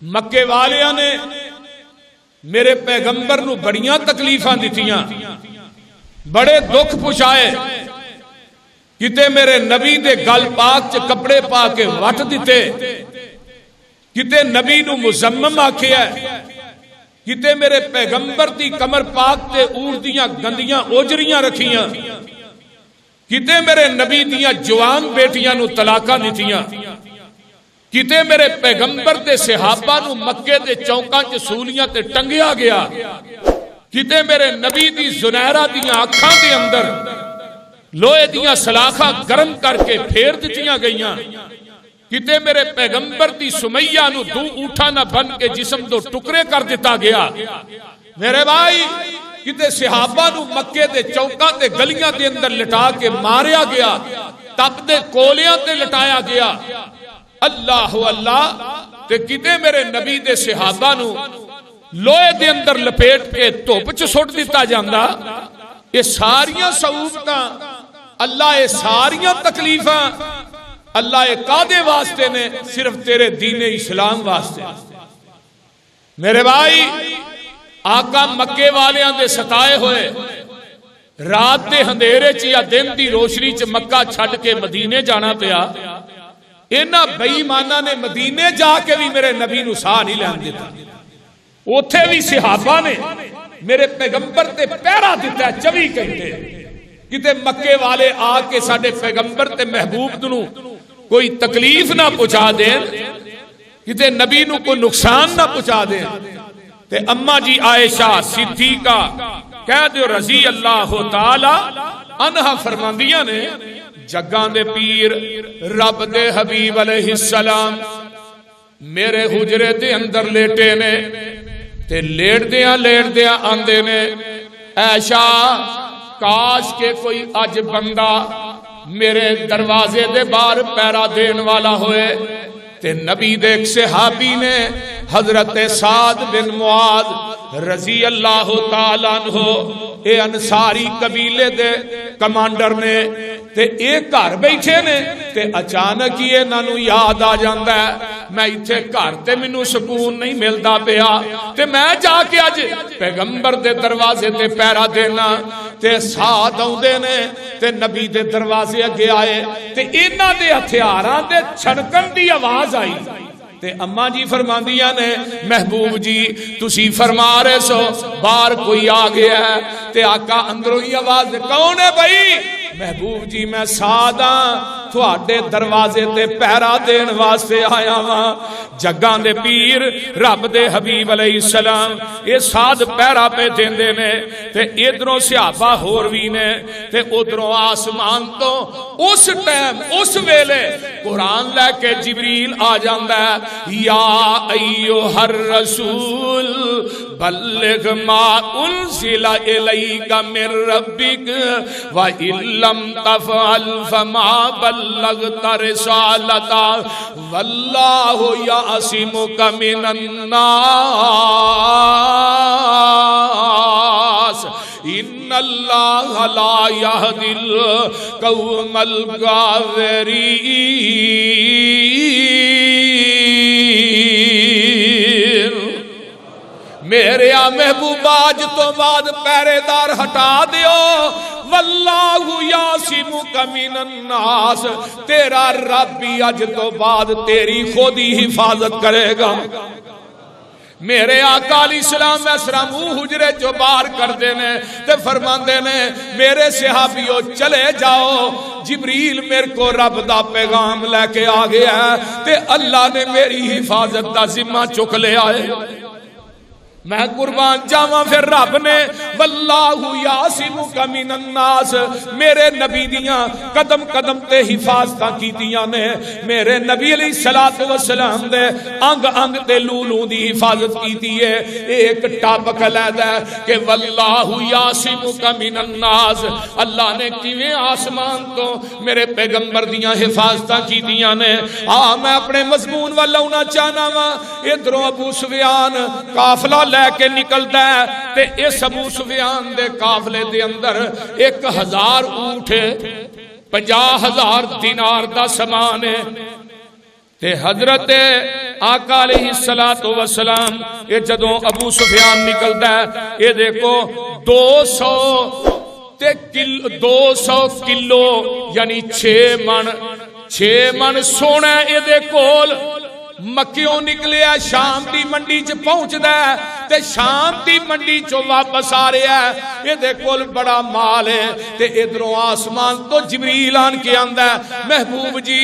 مکے والیاں نے میرے پیغمبر نو بڑیاں تکلیفاں دتیاں، بڑے دکھ پہنچائے، کتے میرے نبی دے گل پاک چ کپڑے پا کے وٹ دیتے، کتے نبی نو مزمم آکھیا، کتے میرے پیغمبر دی کمر پاک تے اونٹ دیاں گندیاں اوجریاں رکھیاں، کتے میرے نبی دیاں جوان بیٹیاں نو طلاقاں دتیاں، کتے میرے پیغمبر دے صحابہ نو مکے دے چوکاں چ سولیاں تے ٹنگیا گیا، کتے میرے نبی دی زنیرہ دیاں اکھاں دے اندر لوہے دیاں سلاخاں گرم کر کے پھیر دتیاں گئیاں، کتے میرے پیغمبر دی سمیہ نو دو اونٹا نہ بن کے جسم دو ٹکرے کر دیتا گیا۔ میرے بھائی کتے صحابہ نو مکے دے چوکاں تے گلیاں دے اندر لٹا کے ماریا گیا، تپ دے کولیاں تے لٹایا گیا، اللہ اللہ تے کتے میرے نبی دے صحابہ نو لوہے دے اندر لپیٹ کے دھوپ چ سٹ دیتا جاندا۔ یہ ساریاں صعوبتاں اللہ، یہ ساریاں تکلیفاں اللہ یہ کادے واسطے نے؟ صرف تیرے دین اسلام واسطے۔ میرے بھائی آقا مکے والیاں دے ستائے ہوئے رات دے اندھیرے چ یا دن دی روشنی چ مکہ چھڈ کے مدینے جانا پیا۔ انہاں بے ایماناں نے مدینے جا کے بھی میرے نبی نو ساہ نہیں لین دیتا، اوتھے بھی صحابہ نے میرے پیغمبر تے پہرا دیتا ہے 24 گھنٹے، کتے مکے والے آ کے ساڈے پیغمبر تے محبوب نو کوئی تکلیف نہ پہنچا دیں، کتے نبی نو کوئی نقصان نہ پہنچا دیں۔ تے اما جی عائشہ صدیقہ کہہ دیو رضی اللہ تعالی عنہا فرماندیاں نے جگاں دے پیر رب دے حبیب علیہ السلام میرے حجرے دے اندر لیٹے نے، تے لیٹ دیاں آندے نے عائشہ کاش کے کوئی اج بندہ میرے دروازے دے باہر پیرا دین والا ہوئے۔ تے نبی دے ایک صحابی نے حضرت سعد بن معاذ رضی اللہ تعالیٰ عنہ، اے انصاری قبیلے دے کمانڈر نے، تے ایک گھر بیٹھے نے تے اچانک ہی انہاں نو یاد آ جاندا ہے میں ایتھے گھر تے مینوں سکون نہیں ملدا پیا، تے میں جا کے اج پیغمبر دے دروازے تے پیرا دینا۔ تے ساتھ آؤندے نے تے نبی دے دروازے اگے آئے تے انہاں دے ہتھیاراں دے چھڑکن دی آواز آئی، تے اماں جی فرماندیاں نے محبوب جی تسی فرما رہے سو باہر کوئی آ گیا ہے، تے آقا اندروں ہی آواز کون ہے بھائی؟ محبوب جی میں ساداں تھوڑے دروازے تے پہرا دین واسطے آیا ہاں۔ جگاں دے پیر رب دے حبیب علیہ السلام یہ ساد پہرا پہ دیندے نے، تے ادھروں صحابہ ہور وی نے، تے ادھروں آسمان تو اس ٹائم اس ویلے قرآن لے کے جبریل آ جاندا ہے، یا ایھا الرسول بلغ ما انزل الیک من ربک وَإِن لَّمْ تَفْعَلْ فَمَا بَلَّغْتَ رِسَالَتَهُ وَاللَّهُ يَعْصِمُكَ مِنَ النَّاسِ إِنَّ اللَّهَ لَا يَهْدِي الْقَوْمَ الْكَافِرِينَ۔ میرے محبوب آج تو بعد پہرے دار ہٹا دیو، واللہ یعصمک من الناس، تیرا رب بھی اج تو بعد تیری خود ہی حفاظت کرے گا۔ میرے آقا علیہ السلام اسرا منہ حجرے جو بار کر دینے تے فرماندے نے میرے صحابیوں چلے جاؤ، جبریل میرے کو رب دا پیغام لے کے آ گیا ہے تے اللہ نے میری حفاظت دا ذمہ چک لے آئے۔ میں قربان جاواں پھر رب نے واللہ یعصمک من الناس میرے نبی دیاں قدم قدم تے حفاظتاں کیتیاں نے، میرے نبی علیہ الصلوۃ والسلام دے انگ انگ تے لولوں دی حفاظت کیتی ہے۔ ایک ٹاپک علیحدہ ہے کہ واللہ یعصمک من الناس، اللہ نے کیویں آسمان تو میرے پیغمبر دیاں حفاظتاں کیتیاں نے۔ میں اپنے مضمون والا ہونا چاہنا وا، ادھروں ابو سفیان قافلہ لے کے نکلتا ہے تے اس ابو سفیان دے قافلے دے اندر 1000 اونٹ 50,000 دینار دا سامان ہے، تے حضرت آقا علیہ الصلوۃ والسلام یہ جدوں ابو سفیان نکلدا ہے یہ دیکھو 200 کلو یعنی 6 من سونا یہ کول مکیوں نکلیا شام دی منڈی چ پہنچدا ہے تے شام دی منڈی چوں واپس آ رہا ہے یہ دے کول بڑا مال ہے تے ادھروں آسمان تو جبریل آن کے آندا ہے محبوب جی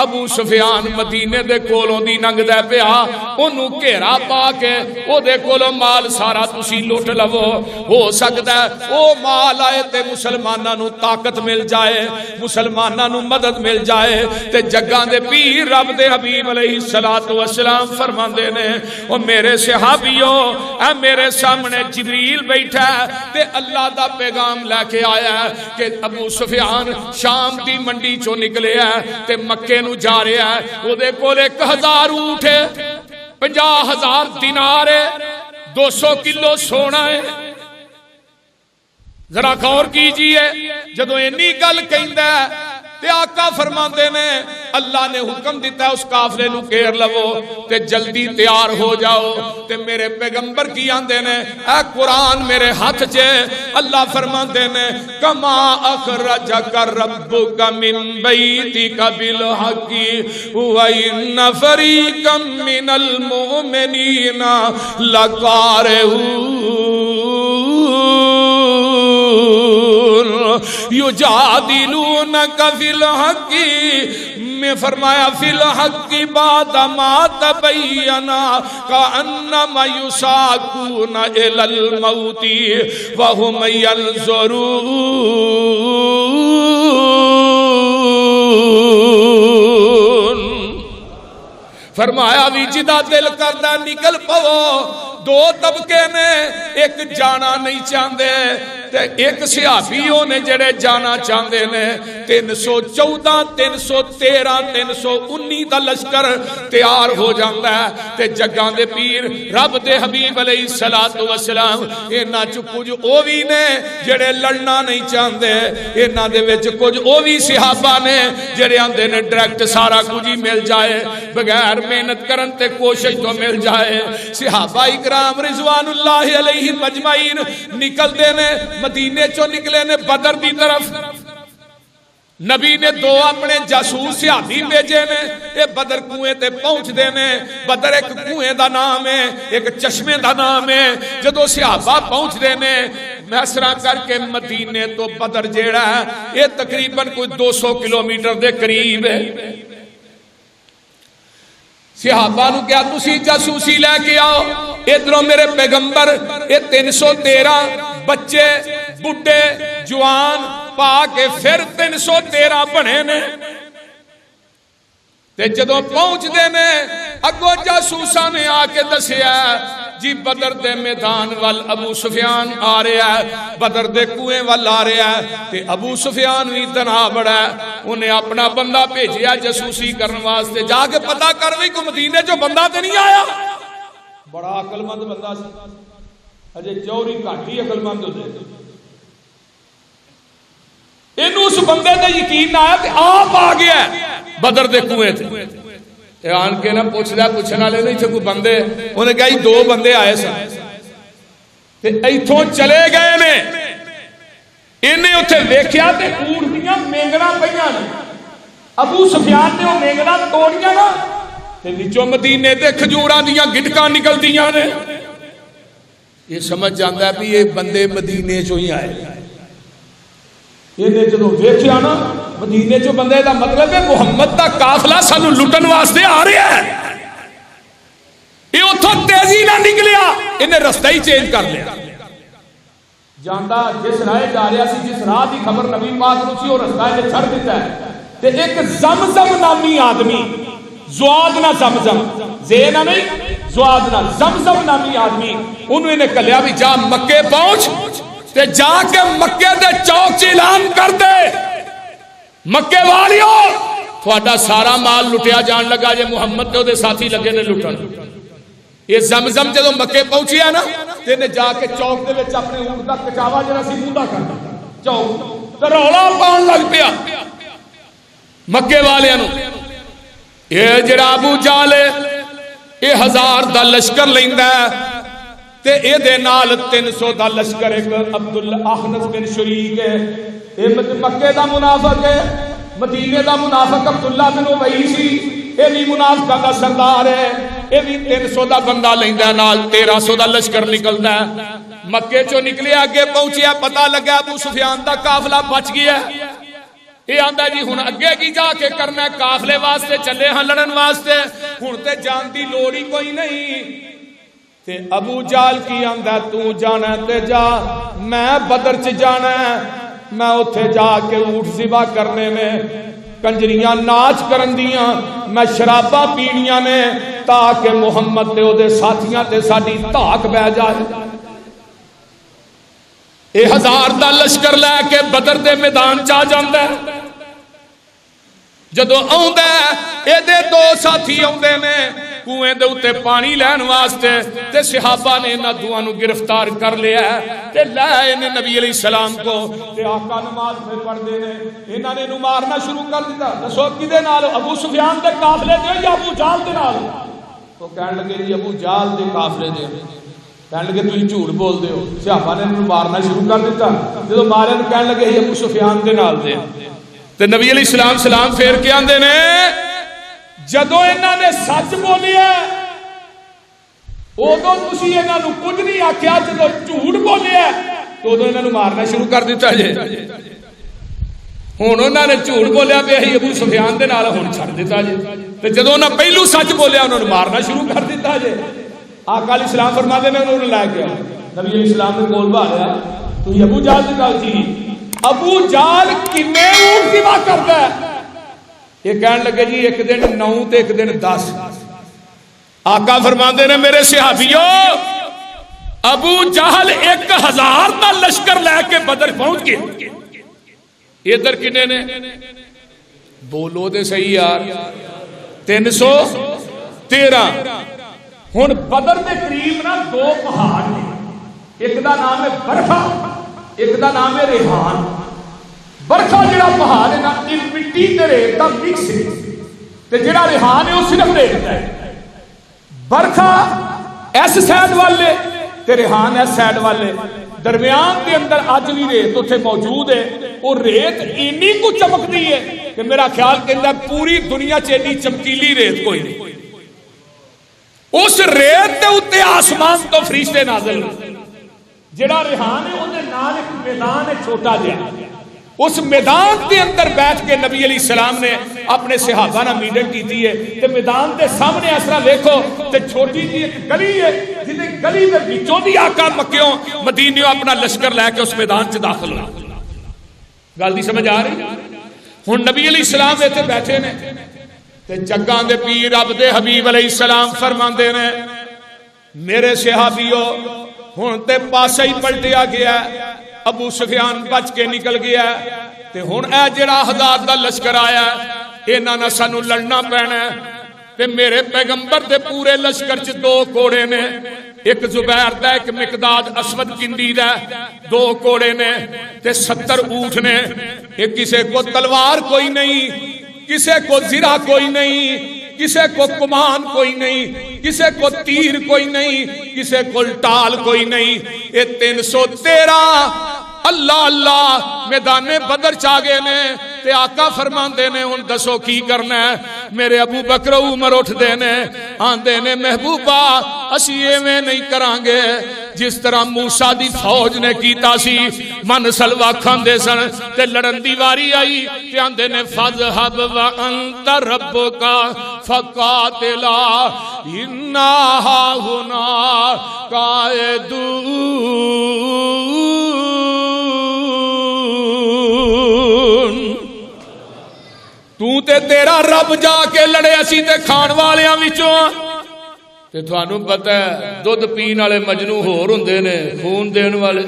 ابو سفیان مدینے دے کولوں دی لنگدا پیا اونوں گھیرا پا کے او دے کولوں مال سارا تسی لٹ لو ہو سکدا ہے او مال آئے تے مسلماناں نو طاقت مل جائے مسلماناں نو مدد مل جائے تے جگاں دے پیر رب دے حبیب علیہ السلام والسلام فرماندے نے او میرے صحابیوں اے میرے سامنے جبریل بیٹھا ہے تے اللہ دا پیغام لے کے آیا ہے کہ ابو سفیان شام دی منڈی چوں نکلے ہے تے مکے نو جا رہا ہے او دے کول 1000 اونٹ ہے 50,000 دینار ہے 200 کلو سونا ہے ذرا غور کیجئے جدوں اینی گل کہندا ہے تے آقا فرماندے نے اللہ نے حکم دیتا ہے اس قافلے نو گھیر لو تے جلدی تیار ہو جاؤ تے میرے پیغمبر کی آندے نے اے قرآن میرے ہاتھ چے اللہ فرماندے نے کما اخرجک ربک من بیتک بالحق وان فریقا من المؤمنین لکارہون یجادلونک فی الحق میں فرمایا فی الحق بعد ما تبین کانما یساقون الی الموت وهم ینظرون فرمایا بھی جدا دل کردہ نکل پو دو طبقے نے ایک جانا نہیں چاہندے تے ایک صحابیوں نے جڑے جانا چاہندے نے 314 313 319 دا لشکر تیار ہو جاندا ہے تے جگاں دے پیر رب دے حبیب علیہ الصلوۃ والسلام انہاں چ کچھ او وی نے جڑے لڑنا نہیں چاہندے انہاں دے وچ کچھ او وی صحابہ نے جڑے آندے نے ڈائریکٹ سارا کچھ ہی مل جائے بغیر محنت کرن تے کوشش تو مل جائے صحابہ اکرام رضوان اللہ علیہم اجمعین نکل دے نے مدینے چو نکلے نے بدر دی طرف نبی نے 2 اپنے جاسوس صحابی بھیجے نے یہ بدر کنویں تے پہنچ دے نے بدر ایک کنویں دا نام ہے ایک چشمے دا نام ہے جدو صحابہ پہنچ دے نے محسرہ کر کے مدینے تو بدر جیڑا ہے یہ تقریباً کوئی 200 کلومیٹر دے قریب ہے صحابہ نو کیا تسی جاسوسی لے کے آؤ ادھروں میرے پیغمبر یہ 313 بچے بڈھے جوان پا کے پھر 313 بنے نے تے جدوں پہنچ دے نے اگوں جاسوساں نے آ کے دسیا جی بدر دے میدان وال ابو سفیان آ رہا ہے بدر دے کنویں وال آ رہا ہے تے ابو سفیان بھی تنہا بڑا ہے انہیں اپنا بندہ بھیجیا جاسوسی کرنے واسطے جا کے پتہ کر وی کو مدینے جو بندہ تے نہیں آیا بڑا عقل مند بندہ سی اجے چوری گھاٹی عقل مند ہوتے اینو اس بندے تے یقین آیا تے آپ آ گیا بدر دے کنویں تے آن کے نہ پوچھدا پوچھن والے نہیں تھے کوئی بندے انہیں کہا 2 بندے آئے سن تے ایتھوں چلے گئے نے انہیں اوتھے ویکھیا تے اونٹ دیاں مینگڑاں پئیاں نے ابو سفیان نے او مینگڑاں توڑیاں نا تے وچوں مدینے تے کھجوراں دیاں گٹکاں نکلدیاں نے یہ سمجھ جاندا ہے بھی یہ بندے مدینے چوں ہی آئے یہ جدوں ویکھیا نا مدینے چوں بندے دا مطلب ہے محمد دا قافلہ سانو لٹن واسطے آ رہا ہے یہ اتھوں تیزی نہ نکلیا انہیں رستہ ہی چینج کر لیا جاندا جس راہ جا رہا سی جس راہ دی خبر نبی پاک نو سی وہ رستہ انہیں چھڑ دیتا ہے تے ایک زمزم نامی آدمی زواد نہ زمزم زینا نہیں زواد نہ زمزم نامی آدمی انہوں نے کہا بھی جا مکے پہنچ تے جا کے مکے دے چوک چ اعلان کر دے مکے والیو تھوڑا سارا مال لٹیا جان لگا جے محمد تے دے ساتھی لگے نے لٹن یہ زمزم جدوں مکے پہنچی ہے نا تے نے جا کے چوک دے وچ اپنے اونٹ دا کچاوا جڑا سی موندا کر چوک تے رولا پاؤن لگ پیا مکے والیاں نو یہ جڑا ابو جہل یہ 1000 دا لشکر لیندا تے اے دے نال 300 دا لشکر ایک عبدالأخنس بن شریک ہے، اے مکے دا منافق ہے، مدینے دا منافق عبداللہ بن ابی سی، اے بھی منافقاں دا سردار ہے، اے بھی 300 دا بندہ لیندا نال 1300 دا لشکر نکلدا ہے۔ مکے چوں نکلے اگے پہنچیا، پتہ لگا ابو سفیان دا قافلہ بچ گیا۔ یہ آندا جی ہن اگے کی جا کے کرنا ہے، قافلے واسطے چلے ہاں لڑن واسطے، ہن تے جان دی لوڑ ہی کوئی نہیں۔ تے ابو جہل کی آندا تو جانا تے جا، میں بدر چ جانا ہے، میں اوتھے جا کے اونٹ ذبح کرنے میں، کنجریاں ناچ کرن دیاں، میں شراباں پینیاں نے، تاکہ محمد تے او دے ساتھیاں تے ساڈی دھاک بہ جائے۔ اے 1000 دا لشکر لے کے بدر دے میدان چا جاندا ہے۔ جدو آوندا ہے، اے دے 2 ساتھی آوندے نے کنویں دے اوتے پانی لین واسطے، تے صحابہ نے انہاں دوواں نو گرفتار کر لیا ہے تے لے آئے نے نبی علیہ السلام کو، تے آقا نماز پہ پڑھدے نے، انہاں نے انہوں مارنا شروع کر دیتا۔ دسو کدے نال؟ ابو سفیان دے قافلے دے یا ابو جہل دے نال؟ تو کہن لگے جی ابو جہل دے قافلے دے، کہن لگے تسی جھوٹ بول دے ہو۔ صحابہ نے انہوں مارنا شروع کر دیتا، جدو مارے تو کہن لگے ابو سفیان دے نال دے۔ تے نبی علیہ السلام سلام پھیر کے آندے نے جدو انہاں نے سچ بولیا ادو تسی انہاں نو کچھ نہیں آکھیا، جدو جھوٹ بولیا تو ادو انہاں نو مارنا شروع کر دیتا جے۔ ہن انہاں نے جھوٹ بولیا پہ اسی ابو سفیان دے نال، ہن چھڈ دیتا جے۔ تے جدو انہاں پہلو سچ بولیا انہاں نو مارنا شروع کر دیتا جے۔ آقا علیہ السلام فرماتے نے انہوں نے لے گیا، نبی علیہ السلام نے کول بھالیا، تو یہ ابو جہل دی گل تھی، ابو جہل کنے اونٹ ذبح کردا ہے؟ یہ کہن لگے جی ایک دن 9 تے ایک دن 10۔ آقا فرماندے نے میرے صحابیو، ابو جہل 1000 دا لشکر لے کے بدر پہنچ گئے، ادھر کنے نے؟ بولو دے صحیح یار، 313۔ ہن بدر دے قریب نا 2 پہاڑ نے، ایک دا نام ہے برکھا، ایک دا نام ہے ریحان۔ برکھا جڑا پہاڑ ہے نا یہ مٹی تے ریت دا مکس ہے، تے جڑا ریحان ہے وہ صرف ریت دا ہے۔ برکھا اس سائڈ والے تے ریحان اس سائڈ والے، درمیان دے اندر اج بھی ریت اتنے موجود ہے۔ اور ریت اینی کو چمکتی ہے کہ میرا خیال کہندا پوری دنیا چ اینی چمکیلی ریت کوئی نہیں۔ اس ریت دے اوتے آسمان تو فرشتے نازل ہوئے۔ جڑا ریحان ہے اون دے نال ایک میدان ہے چھوٹا جہا، اس میدان دے اندر بیٹھ کے نبی علیہ السلام نے اپنے صحابہ نہ میٹنگ کی ہے۔ تے میدان دے سامنے اس طرح دیکھو تے چھوٹی جی ایک گلی ہے، جس گلی دے وچوں دی آقا مکیوں مدینیوں اپنا لشکر لے کے اس میدان چ داخل ہوا۔ گل دی سمجھ آ رہی؟ ہن نبی علیہ السلام ایتھے بیٹھے نے تے جگاں دے پیر رب دے حبیب علیہ السلام فرماندے نے میرے صحابیو ہن تے پاسے ہی پلٹیا گیا، ابو سفیان بچ کے نکل گیا، تے ہن اے جڑا 1000 دا لشکر آیا انہاں نال سانو لڑنا پینا۔ تے میرے پیغمبر دے پورے لشکر چ 2 کوڑے نے، ایک زبیر دا ایک مقداد اسود کندی دا، 2 کوڑے نے تے 70 اونٹ نے۔ ایک کسے کو تلوار کوئی نہیں، کسے کو زرہ کوئی نہیں، کسے کو کمان کوئی نہیں، کسے کو تیر کوئی نہیں، کسے کو ٹال کوئی نہیں۔ یہ 313 اللہ اللہ میدان بدر چاگے نے۔ تے آقا فرماندے نے ہن دسو کی کرنا ہے؟ میرے ابو بکر عمر اٹھ دے نے آندے نے محبوبہ اسی ایویں نہیں کران گے جس طرح موسیٰ دی فوج نے کیتا سی، من سلوا کھاندے سن تے لڑن دی واری آئی تے آندے نے فَذْهَبْ وَأَنْتَ رَبُّكَ فَقَاتِلَا إِنَّا هَاهُنَا قَاعِدُونَ۔ تو تے تیرا رب جا کے لڑے، اسی تے کھان والیاں وچوں تے تھانوں پتہ ہے دودھ پین والے مجنو ہور ہوندے نے، خون دین والے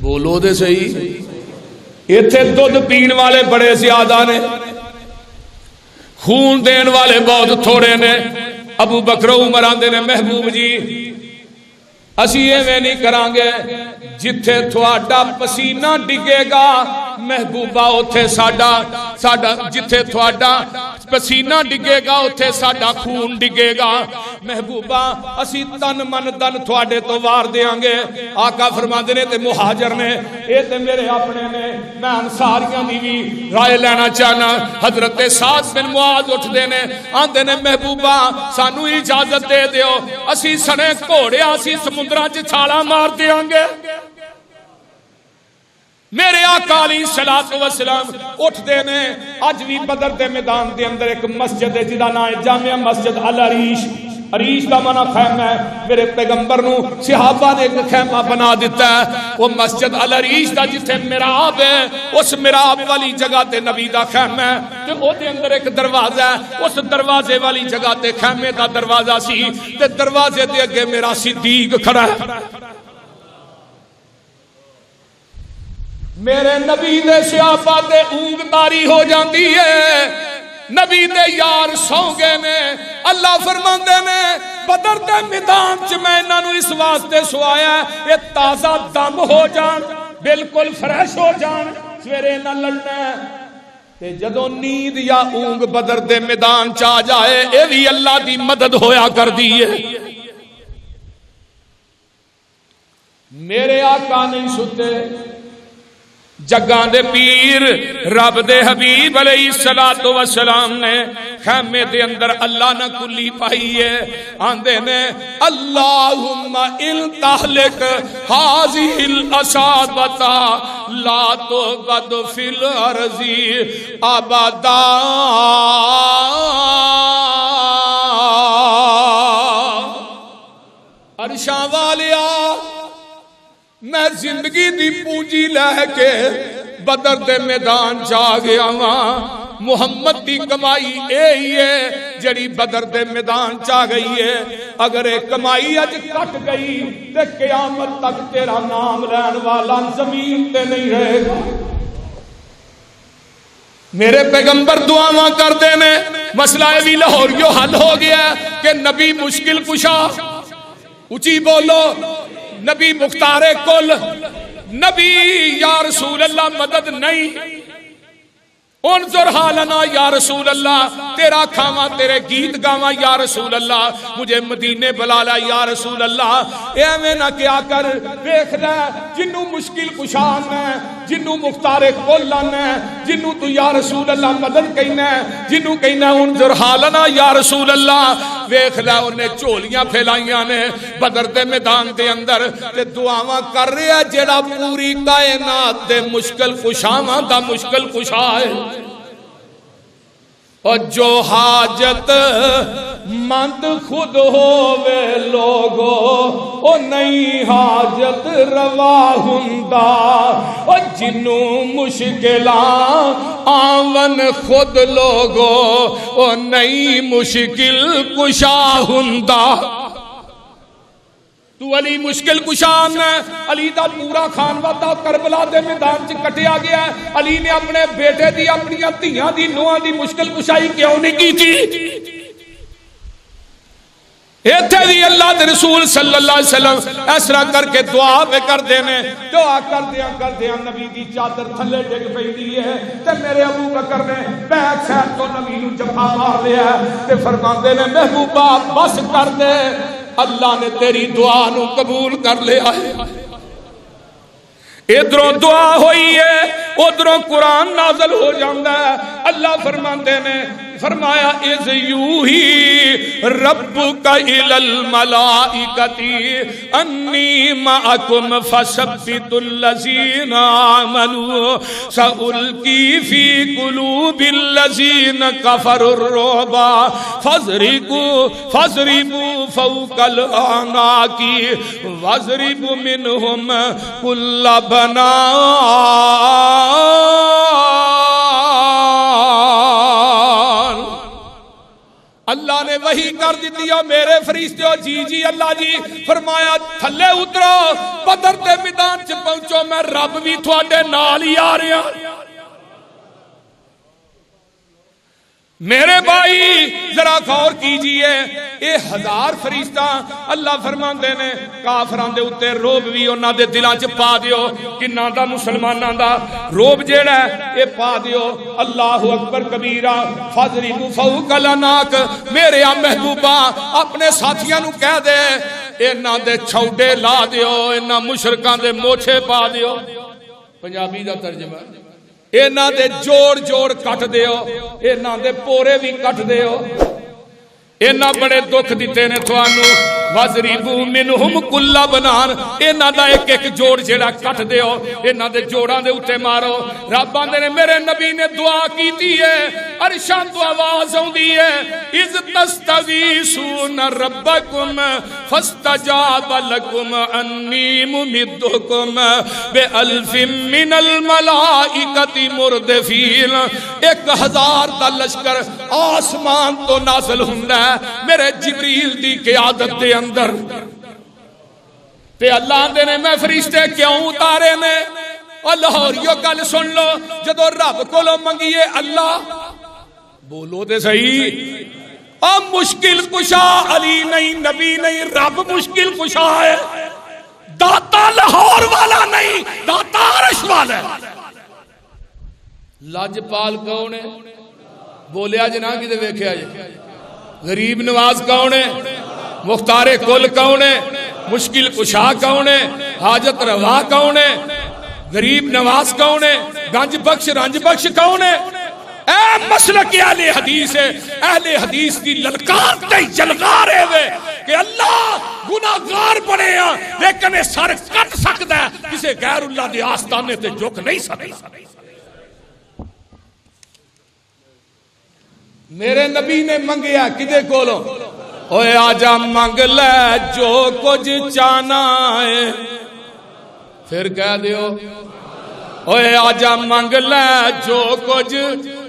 بولو دے صحیح۔ ایتھے دودھ پین والے بڑے زیادہ نے، خون دین والے بہت تھوڑے نے۔ ابو بکر عمر آندے نے محبوب جی اسی ایویں نہیں کران گے، جتھے تھوڑا پسینہ ڈگے گا محبوبہ اوتھے ساڈا جتھے تھوڑا پسینہ ڈگے گا اوتھے ساڈا خون ڈگے گا. محبوبہ اسی تن من دن تھوڑے تو وار دیاں گے. آقا فرماندے نے تے مہاجر نے اے تے میرے اپنے نے. میں انصاریاں دی بھی رائے لینا چاہنا. حضرت سعد بن معاذ اٹھدے نے آندے نے محبوبہ سانو اجازت دے دیو اسی سنے گھوڑے اسی سمندراں چ چھالاں مار دیاں گے. میرے آقا علیہ الصلوۃ والسلام اٹھدے نے. اج بھی بدر دے میدان دے اندر ایک مسجد ہے جدا نام ہے جامع مسجد العریش. عریش دا معنی خیمہ ہے. میرے پیغمبر نو صحابہ نے ایک خیمہ بنا دیتا ہے. وہ مسجد العریش دا جتھے محراب ہے اس محراب والی جگہ تے نبی دا خیمہ ہے تے او دے اندر ایک دروازہ ہے. اس دروازے والی جگہ تے خیمے دا دروازہ سی تے دروازے دے اگے میرا صدیق کھڑا ہے. میرے نبی دے صحابہ تے اونگ تاری ہو جاندی ہے. نبی دے یار سو گئے نے. اللہ فرماندے نے بدر دے میدان چ میں انہاں نو اس واسطے سوایا اے تازہ دم ہو جان بالکل فریش ہو جان سویرے نہ لڑنا ہے. تے جدوں نیند یا اونگ بدر دے میدان چ آ جائے اے بھی اللہ دی مدد ہویا کر دی ہے. میرے آقا نہیں ستے جگاں دے پیر رب دے حبیب علیہ الصلوۃ والسلام نے خیمے دے اندر اللہ نہ کلی پائی ہے. آندے نے اللہم ان تہلک ہذہ الاصابۃ لا تعبد فی الارض ابدا. عرشاں والیا میں زندگی دی پونجی لے کے بدر دے میدان جا گیا ہاں. محمد دی کمائی اے ہی ہے جڑی بدر دے میدان چا گئی ہے. اگر اے کمائی اج کٹ گئی تے قیامت تک تیرا نام لین والا زمین تے نہیں رہے گا. میرے پیغمبر دعاواں کردے نے مسئلہ بھی لاہوریو حل ہو گیا کہ نبی مشکل کشا. اچھی بولو نبی مختار کل. نبی یا رسول اللہ مدد نہیں. انظر حالنا یا رسول اللہ تیرا کھاواں تیرے گیت گاواں یا رسول اللہ مجھے مدینے بلا لا یا رسول اللہ. ایویں نہ کیا کر. دیکھ لے جنوں مشکل کشا آنا ہے جنوں مختار کل آنا ہے جنوں تو یا رسول اللہ مدد کہنا ہے جنوں کہنا انظر حالنا یا رسول اللہ. ویکھ لے انہیں چولیاں پھیلائیاں نے بدر دے میدان دے اندر تے دعاواں کر رہا جیڑا پوری کائنات دے مشکل کشاواں دا مشکل کشا ہے. اور جو حاجت مند خود ہووے لوگو او نئی حاجت روا ہندا. اور جنوں مشکلاں آون خود لوگو او نئی مشکل کشا ہندا. تو علی مشکل کشان ہے. علی دا پورا خانوادہ کربلا دے میدان چ کٹیا گیا ہے. علی نے اپنے بیٹے دی اپنی دھیاں دی نوہاں دی مشکل کشائی کیوں نہیں کی تھی؟ ایتھے بھی اللہ دے رسول صلی اللہ علیہ وسلم اس طرح کر کے دعا پہ کر دینے. دعا کر دیا نبی دی چادر تھلے ڈگ پئی ہے تے میرے ابو بکر نے بیک سائڈ تو نبی نو جفا مار لیا تے فرماندے نے محبوبہ بس کر دے اللہ نے تیری دعا نو قبول کر لیا ہے. ادھروں دعا ہوئی ہے ادھروں قرآن نازل ہو جاندہ ہے. اللہ فرماندے نے فرمایا اذ یوحی ربک الی الملائکۃ انی معکم فثبتوا الذین آمنوا سألقی فی قلوب الذین کفروا الرعب فاضربوا فوق الاعناق واضربوا منہم کل اللہ نے وحی کر دیتی ہے میرے فرشتے ہو جی اللہ جی. فرمایا تھلے اترو بدر دے میدان چ پہنچو میں رب بھی تھوڑے نال ہی آ رہا. میرے بھائی ذرا غور کیجئے، اے 1000 فرشتہ اللہ فرماندے نے کافراں دے اوتے روب بھی انہاں دے دلاں چ پا دیو، کناں دا مسلماناں دا روب جیڑا ہے اے پا دیو۔ اللہ اکبر کبیرہ فضربوا فوق الاناق، میرے محبوبہ اپنے ساتھیاں نو کہہ دے انہاں دے چھوڑے لا دیو، انہاں مشرکاں دے موچھے پا دیو۔ پنجابی دا ترجمہ، انہاں دے جوڑ جوڑ کٹ دیو، انہاں دے پورے بھی کٹ دیو۔ انہاں بڑے دکھ دیتے نے تھانوں، وَضْرِبُوا مِنْهُمْ كُلَّ بَنَانٍ، انہاں دا ایک ایک جوڑ جیڑا کٹ دیو، انہاں دے جوڑاں دے اوتے مارو۔ رب آندے نے میرے نبی نے دعا کیتی ہے، عرشاں تو آواز آوندی ہے، اِذْ تَسْتَغِیثُونَ رَبَّکُمْ فَاسْتَجَابَ لَکُمْ أَنِّی مُمِدُّکُمْ بِأَلْفٍ مِّنَ الْمَلَائِکَةِ مُرْدِفِینَ۔ 1000 دا لشکر آسمان تو نازل ہوندا ہے میرے جبریل دی قیادت دے اندر، تے اللہ دے نے میں فرشتے کیوں اتارے نے؟ اللہ اور یہ گل سن لو، جدو رب کولو منگیے اللہ بولو تے صحیح، اب مشکل کشا علی نہیں، نبی نہیں، رب مشکل کشا ہے، داتا لاہور والا نہیں، داتا عرش والا ہے۔ لاجپال کون ہے؟ بولیا جنا کدے ویکھیا جی؟ غریب نواز کون ہے؟ مختار کل کون ہے؟ مشکل کشا کون ہے؟ حاجت روا کون ہے؟ غریب نواز کون ہے؟ گنج بخش رنج بخش کون ہے؟ اے مسلک اہل حدیث ہے، اہل حدیث دی للکار تے جلگار ہے وے کہ اللہ گناہگار بنے ہیں لیکن سر کٹ سکتا ہے، کسے غیر اللہ دے آستانے تے جھک نہیں سکتا۔ میرے نبی نے منگیا کدے کولو؟ اوے آجا منگ لے جو کچھ چاہنا ہے، پھر کہہ دیو اوے آجا منگ لے جو کچھ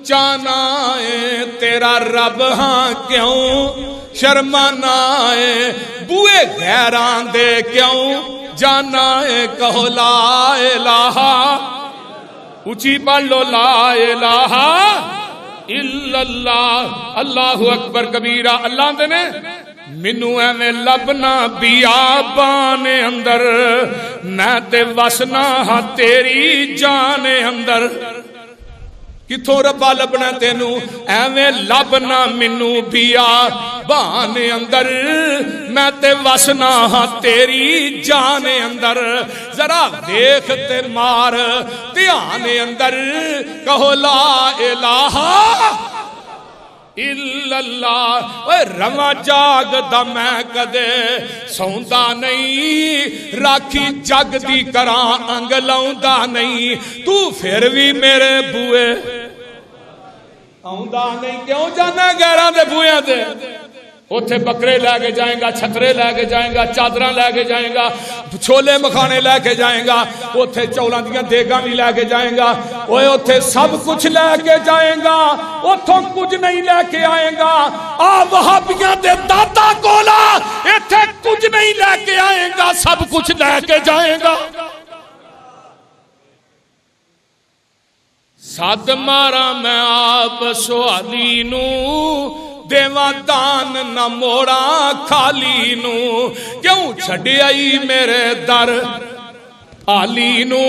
چاہنا ہے، تیرا رب ہاں کیوں شرمانا ہے، بوئے غیران دے کیوں جانا ہے، کہو لا الہ، اونچی پڑھ لو لا الہ الا اللہ، اللہ اکبر کبیرہ۔ اللہ دے نے مینوں ایویں لبنا بیابان اندر، میں تے وسنا ہاں تیری جان اندر۔ کتھوں ربا لبنا تینوں؟ ایویں لبنا مینوں بیابان اندر، میں تے وسنا ہاں تیری جان اندر۔ ذرا دیکھ تے مار دھیان اندر، کہو لا الہ الا اللہ۔ اے رواں جاگ دا میں کدے سوندا نہیں، راکھی جگ دی کراں انگ لاؤندا نہیں، تو پھر بھی میرے بوئے آؤندا نہیں، کیوں جانا غیراں دے بوئے دے؟ اوتھے بکرے لے کے جائیں گا، چھترے لے کے جائیں گا، چادراں لے کے جائیں گا، چھولے مکھانے لے کے جائیں گا، اوتھے چولاں دیاں دیگاں بھی لے کے جائیں گا، اوے اوتھے سب کچھ لے کے جائیں گا، اوتھوں کچھ نہیں لے کے آئیں گا۔ آ وہابیاں دے دادا کولا ایتھے کچھ نہیں لے کے آئیں گا، سب کچھ لے کے جائیں گا۔ ساتھ مارا میں آپ سوالی نوں، دیواں دان نہ موڑا خالی نو، کیوں چھڑی آئی میرے در آلی نو،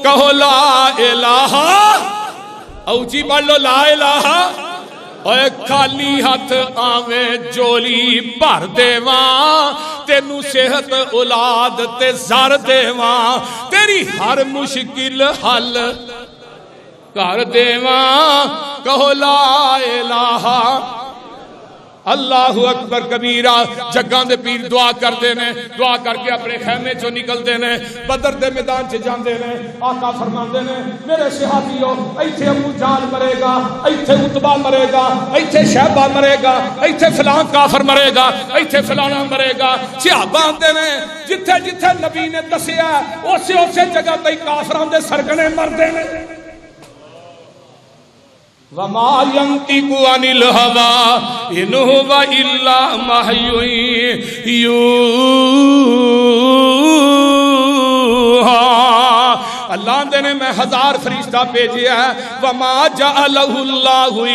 کہو لا الہ، اوچی پڑھ لو لا الہ۔ اے خالی ہاتھ آویں جولی بھر دیواں، تینوں صحت اولاد تے زر دیواں، تیری ہر مشکل حل کر دیواں، کہو لا الہ۔ اللہ اکبر کبیرہ۔ جگاں دے پیر دعا کردے نے، دعا کر کے اپنے خیمے چوں نکلدے نے، بدر دے میدان چ جاندے نے، آقا فرماندے نے میرے صحابیو ایتھے ابو جہل مرے گا، ایتھے عتبہ مرے گا، ایتھے شیبہ مرے گا، ایتھے فلاں کافر مرے گا، ایتھے فلانا مرے گا۔ صحابہ آندے نے جتھے جتھے نبی نے دسیا اسی اسی جگہ تے کافراں دے سرگنے مردے نے۔ وَمَا يَنْطِقُ عَنِ الْهَوَىٰ إِنْ هُوَ إِلَّا وَحْيٌ يُوحَىٰ۔ اللہ نے میں 1000 فرشتہ بھیجیا ہے۔ وَمَا جَعَلَهُ اللَّهُ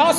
10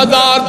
1000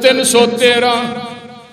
313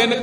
3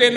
3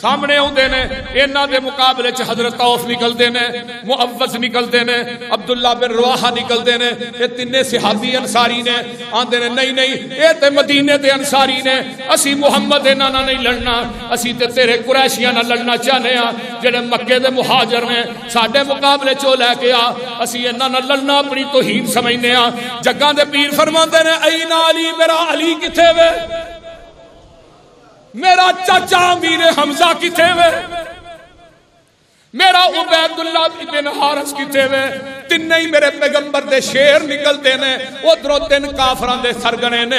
سامنے آتے نے انہاں دے مقابلے چ حضرت عوف نکلتے نے، معوذ نکلتے نے، عبداللہ بن رواحہ نکلتے نے، یہ تینے صحابی انصاری نے، آندے نے نہیں نہیں یہ تے مدینے دے انصاری نے، اسی محمد انہاں نال نہیں لڑنا، اسی تے تیرے قریشیاں نال لڑنا چاہنے ہاں جڑے مکے دے مہاجر نے، ساڈے مقابلے چو لے کے آ، اسی انہاں نال لڑنا اپنی توہین سمجھنے ہاں۔ جگاں دے پیر فرماندے نے این علی، میرا علی کتھے وے؟ میرا چاچا امیر حمزہ کتھے وے؟ میرا عبید اللہ بن حارث کتھے وے؟ تین ہی میرے پیغمبر دے شیر نکلتے نے، ادھروں تین کافران دے سرگنے نے،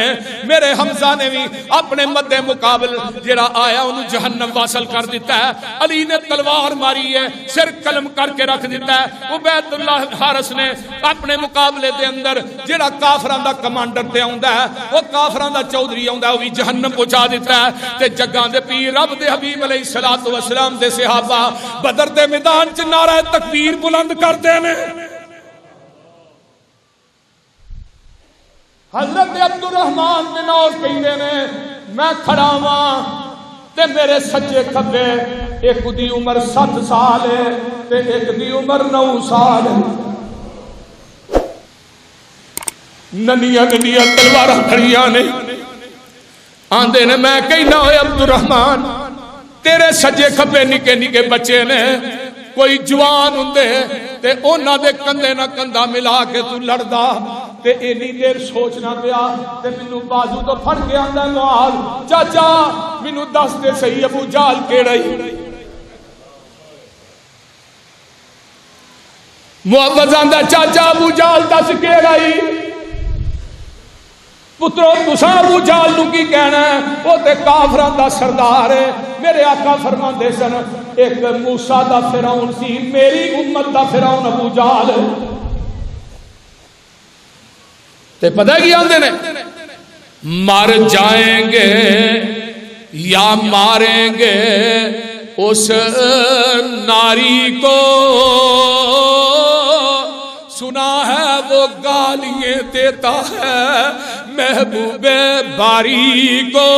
میرے حمزہ نے بھی اپنے مد مقابل جڑا آیا انہوں جہنم واصل کر دیتا ہے، علی نے تلوار ماری ہے، سر قلم کر کے رکھ دیتا ہے، عبید اللہ حارث نے اپنے مقابلے دے اندر جڑا کافران دا کمانڈر تے آندا ہے، وہ کافران دا چودھری آندا ہے، وہ بھی جہنم پہنچا دیتا ہے۔ تے جگاں دے پیر رب دے حبیب علیہ الصلوۃ والسلام دے صحابہ بدر دے میدان چ نعرہ تکبیر بلند کرتے ہیں۔ حضرت عبد الرحمن بن عوف کہندے نے میں کھڑا ہاں تے میرے سجے کھبے ایک دی عمر 7 سال ہے تے ایک دی عمر 9 سال ہے، ننیاں ننیاں تلواراں کھڑیاں نے، آندے نے میں کہنا ہوئے عبد الرحمن تیرے سجے کھبے نکے نکے بچے نے، کوئی جوان ہوندے تے اونا دے کندے نہ کندہ ملا کے تو لڑدا تے اینی دیر سوچنا پیا تے منو بازو تو پھڑ کے آندا معاذ چاچا منو دس دے صحیح ابو جہل کیڑا ہی؟ معوذ آندا چاچا ابو جہل دس کیڑا ہی؟ پترو تساں ابو جہل نو کی کہنا ہے، وہ تے کافراں دا سردار ہے۔ میرے آقا فرماندے سن ایک موسیٰ دا فرعون سی، میری امت دا فرعون ابو جہل ہے۔ تے پتہ کی آندے نے مر جائیں گے یا ماریں گے اس ناری کو، سنا ہے وہ گالیاں دیتا ہے محبوب باری کو۔